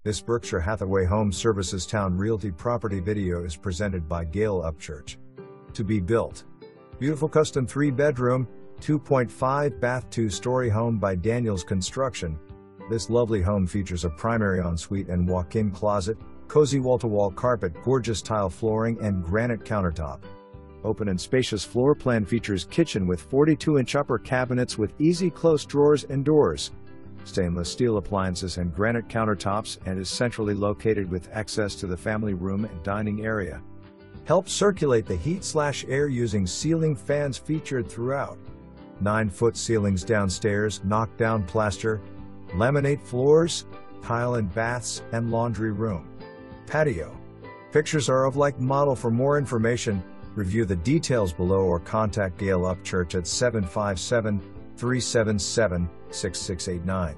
This Berkshire Hathaway Home Services Towne Realty property video is presented by Gale Upchurch. To be built. Beautiful custom 3-bedroom, 2.5 bath 2-story home by Daniels Construction. This lovely home features a primary ensuite and walk-in closet, cozy wall-to-wall carpet, gorgeous tile flooring and granite countertop. Open and spacious floor plan features kitchen with 42-inch upper cabinets with easy close drawers and doors. Stainless steel appliances and granite countertops, and is centrally located with access to the family room and dining area. Help circulate the heat/air using ceiling fans featured throughout. 9-foot ceilings downstairs, knockdown plaster, laminate floors, tile and baths, and laundry room. Patio. Pictures are of like model. For more information, review the details below or contact Gale Upchurch at 757-377-6689.